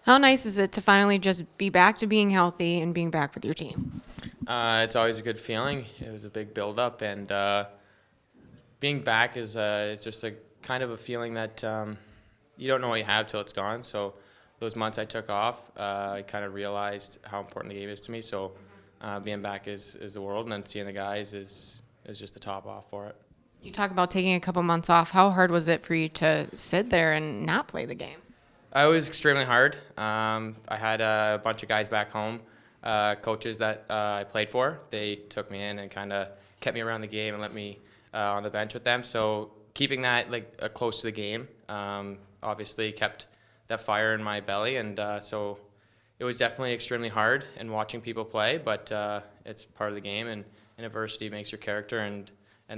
How nice is it to finally just be back to being healthy and being back with your team? It's always a good feeling. It was a big build-up, and being back is it's just a kind of a feeling that you don't know what you have till it's gone. So those months I took off, I kind of realized how important the game is to me. So being back is the world, and then seeing the guys is just the top off for it. You talk about taking a couple months off. How hard was it for you to sit there and not play the game? It was extremely hard. I had a bunch of guys back home, coaches that I played for. They took me in and kind of kept me around the game and let me on the bench with them. So keeping that close to the game obviously kept that fire in my belly, and so it was definitely extremely hard and watching people play, but it's part of the game, and adversity makes your character, and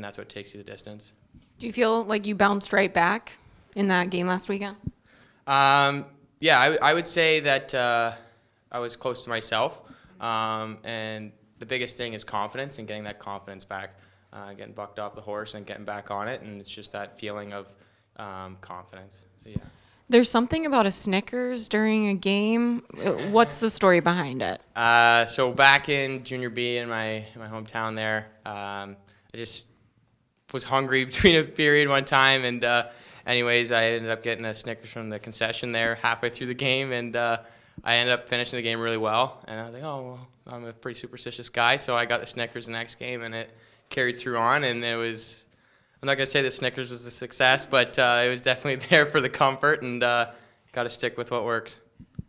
that's what takes you the distance. Do you feel like you bounced right back in that game last weekend? Yeah, I would say that I was close to myself, and the biggest thing is confidence and getting that confidence back, getting bucked off the horse and getting back on it, and it's just that feeling of confidence. So, yeah. There's something about a Snickers during a game. What's the story behind it? So back in junior B in my hometown there, I just was hungry between a period one time, and anyways, I ended up getting a Snickers from the concession there halfway through the game, and I ended up finishing the game really well. And I was like, oh, well, I'm a pretty superstitious guy, so I got the Snickers the next game, and it carried through on, and it was, I'm not going to say the Snickers was a success, but it was definitely there for the comfort, and got to stick with what works.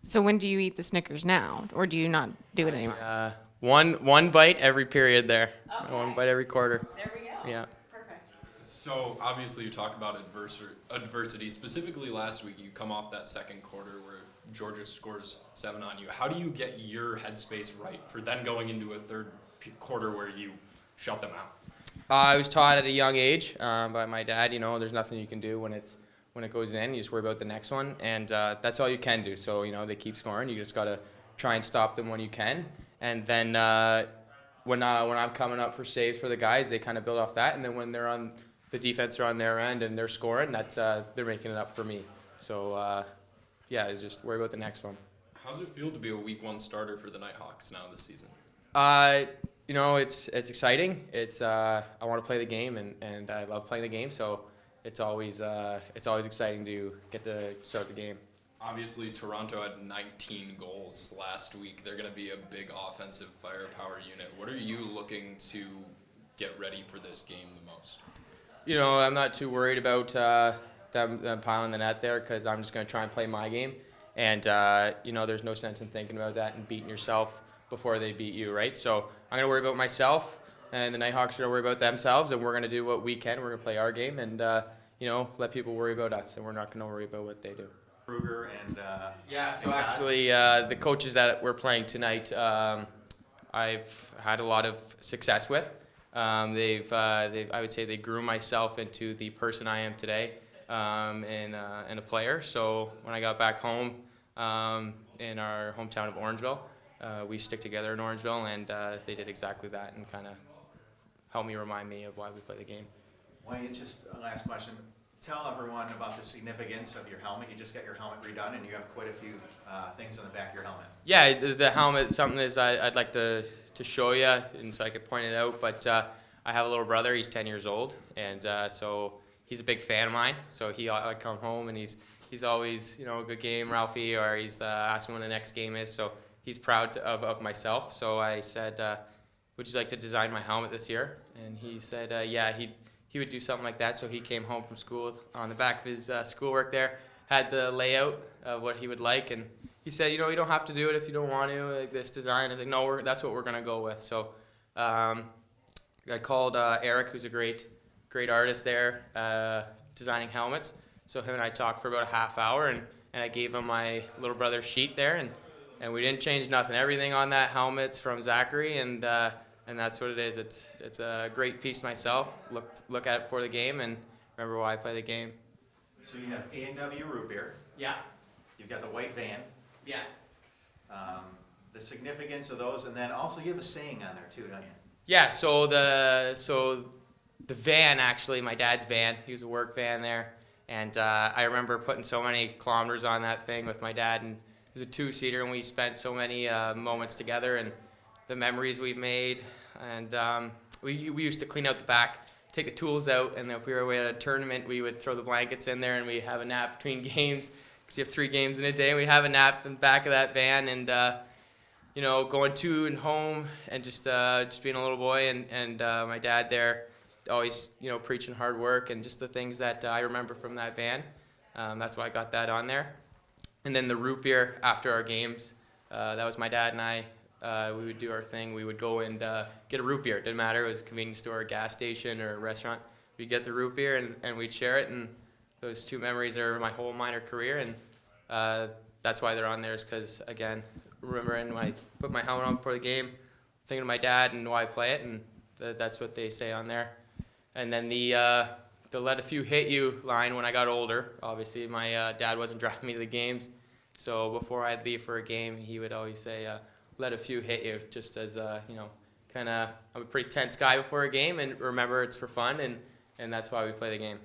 So when do you eat the Snickers now, or do you not do it anymore? One bite every period there. Okay. One bite every quarter. There we go. Yeah. So obviously you talk about adversity. Specifically last week, you come off that second quarter where Georgia scores 7 on you. How do you get your headspace right for then going into a third quarter where you shut them out? I was taught at a young age by my dad, there's nothing you can do when it goes in. You just worry about the next one, and that's all you can do. So, they keep scoring. You just got to try and stop them when you can. And then when I'm coming up for saves for the guys, they kind of build off that. And then when they're on the defense are on their end and they're scoring, that's they're making it up for me. So, yeah, it's just worry about the next one. How does it feel to be a week 1 starter for the Knighthawks now this season? It's exciting. I want to play the game, and I love playing the game. So it's always exciting to get to start the game. Obviously, Toronto had 19 goals last week. They're going to be a big offensive firepower unit. What are you looking to get ready for this game the most? I'm not too worried about them piling the net there, because I'm just going to try and play my game. And, there's no sense in thinking about that and beating yourself before they beat you, right? So I'm going to worry about myself, and the Knighthawks are going to worry about themselves, and we're going to do what we can. We're going to play our game and, let people worry about us, and we're not going to worry about what they do. Kruger and Yeah, so and Todd? actually, the coaches that we're playing tonight, I've had a lot of success with. I would say they grew myself into the person I am today, and a player. So when I got back home in our hometown of Orangeville, we stick together in Orangeville, and they did exactly that and kind of helped me remind me of why we play the game. Why don't you just, last question, tell everyone about the significance of your helmet. You just got your helmet redone, and you have quite a few things on the back of your helmet. Yeah, the helmet, something is I'd like to show you, and so I could point it out, but I have a little brother. He's 10 years old, and so he's a big fan of mine. So I come home, and he's always, a good game, Ralphie, or he's asking when the next game is. So he's proud of myself. So I said, would you like to design my helmet this year? And he said, yeah, he would do something like that. So he came home from school on the back of his schoolwork there, had the layout of what he would like, and he said, you don't have to do it if you don't want to, like this design. I was like, no, that's what we're going to go with. So I called Eric, who's a great artist there, designing helmets. So him and I talked for about a half hour, and I gave him my little brother's sheet there, and we didn't change nothing. Everything on that helmet's from Zachary, and that's what it is. It's a great piece myself. Look at it before the game and remember why I play the game. So you have A&W root beer. Yeah. You've got the white van. Yeah. The significance of those, and then also you have a saying on there too, don't you? Yeah. So the van, actually, my dad's van. He was a work van there, and I remember putting so many kilometers on that thing with my dad, and was a two-seater, and we spent so many moments together, and the memories we've made. And we used to clean out the back, take the tools out, and if we were away at a tournament, we would throw the blankets in there, and we'd have a nap between games, because you have 3 games in a day, and we'd have a nap in the back of that van, and going to and home, and just being a little boy, and my dad there, always preaching hard work, and just the things that I remember from that van. That's why I got that on there. And then the root beer after our games, that was my dad and I. We would do our thing. We would go and get a root beer. It didn't matter. It was a convenience store, a gas station, or a restaurant. We'd get the root beer, and we'd share it. And those 2 memories are my whole minor career. And that's why they're on there, is because, again, remembering when I put my helmet on before the game, thinking of my dad and why I play it. And that's what they say on there. And then the let a few hit you line when I got older. Obviously, my dad wasn't driving me to the games. So before I'd leave for a game, he would always say, let a few hit you, just as, kind of, I'm a pretty tense guy before a game, and remember it's for fun, and that's why we play the game.